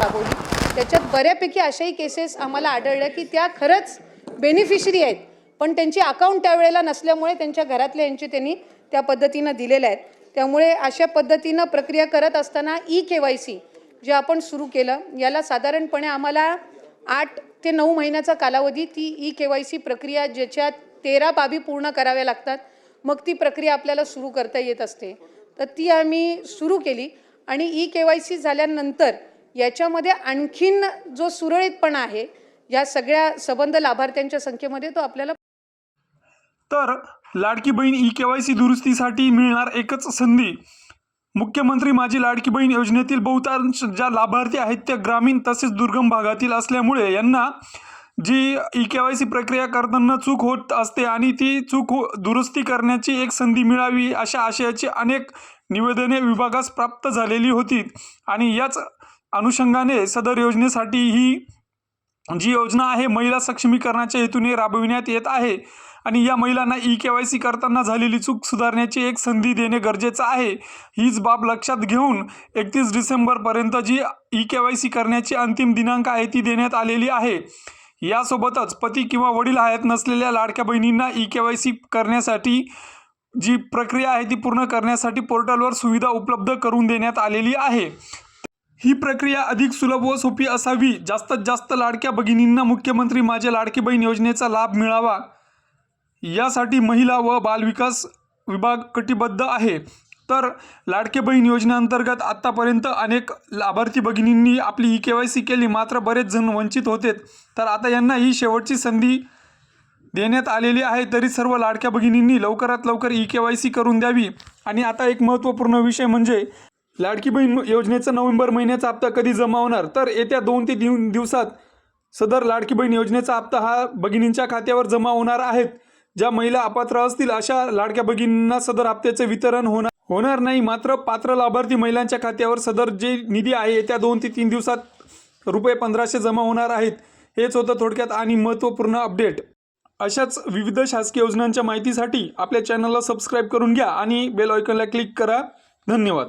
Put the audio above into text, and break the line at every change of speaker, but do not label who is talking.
राबवली, त्याच्यात बऱ्यापैकी अशाही केसेस आम्हाला आढळल्या की त्या खरंच बेनिफिशरी आहेत, पण त्यांची अकाउंट त्यावेळेला नसल्यामुळे त्यांच्या घरातल्या यांचे त्यांनी त्या पद्धतीनं दिलेल्या आहेत. त्यामुळे अशा पद्धतीनं प्रक्रिया करत असताना KYC जे आपण सुरू केलं, याला साधारणपणे आम्हाला 8 ते 9 महिन्याचा कालावधी ती KYC प्रक्रिया ज्याच्यात 13 बाबी पूर्ण कराव्या लागतात, मग ती प्रक्रिया आपल्याला सुरू करता येत असते. तर ती आम्ही सुरू केली आणि KYC झाल्यानंतर याच्यामध्ये आणखीन जो सुरळीतपणा आहे या सगळ्या संबंध लाभार्थ्यांच्या संख्येमध्ये तो आपल्याला.
तर लाडकी बहीण KYC दुरुस्तीसाठी मिळणार एकच संधी. मुख्यमंत्री माझी लाडकी बहीण योजनेतील बहुतांश ज्या लाभार्थी आहेत त्या ग्रामीण तसेच दुर्गम भागातील असल्यामुळे यांना जी KYC प्रक्रिया करताना चूक होत असते आणि ती चूक दुरुस्ती करण्याची एक संधी मिळावी अशा आशयाची अनेक निवेदने विभागास प्राप्त झालेली होती आणि याच अनुषंगाने सदर योजनेसाठी ही जी योजना आहे महिला सक्षमीकरणाच्या हेतूने राबविण्यात येत आहे आणि या महिलांना KYC करताना झालेली चूक सुधारण्याची एक संधी देणे गरजेचं आहे. हीच बाब लक्षात घेऊन 31 डिसेंबरपर्यंत जी KYC करण्याची अंतिम दिनांक आहे ती देण्यात आलेली आहे. यासोबतच पती किंवा वडील हयात नसलेल्या लाडक्या बहिणींना KYC करण्यासाठी जी प्रक्रिया आहे ती पूर्ण करण्यासाठी पोर्टलवर सुविधा उपलब्ध करून देण्यात आलेली आहे. ही प्रक्रिया अधिक सुलभ व सोपी असावी, जास्तीत जास्त लाडक्या भगिनींना मुख्यमंत्री माझ्या लाडकी बहीण योजनेचा लाभ मिळावा यासाठी महिला व बालविकास विभाग कटिबद्ध आहे. तर लाडकी बहीण योजनेअंतर्गत आत्तापर्यंत अनेक लाभार्थी भगिनींनी आपली KYC केली, मात्र बरेच जण वंचित होते. तर आता यांना ही शेवटची संधी देण्यात आलेली आहे. तरी सर्व लाडक्या भगिनींनी लवकरात लवकर KYC करून द्यावी. आणि आता एक महत्त्वपूर्ण विषय म्हणजे लाडकी बहीण योजनेचा नोव्हेंबर महिन्याचा हप्ता कधी जमा होणार. तर येत्या 2 ते 3 दिवसात सदर लाडकी बहीण योजनेचा हप्ता हा भगिनींच्या खात्यावर जमा होणार आहेत. ज्या महिला अपात्र असतील अशा लाडक्या भगिनींना सदर हप्त्याचे वितरण होणार नाही, मात्र पात्र लाभार्थी महिलांच्या खात्यावर सदर जे निधी आहे येत्या 2 ते 3 दिवसात ₹1500 जमा होणार आहेत. हेच होतं थोडक्यात आणि महत्त्वपूर्ण अपडेट. अशाच विविध शासकीय योजनांच्या माहितीसाठी आपल्या चॅनलला सबस्क्राईब करून घ्या आणि बेल आयकॉनला क्लिक करा. धन्यवाद.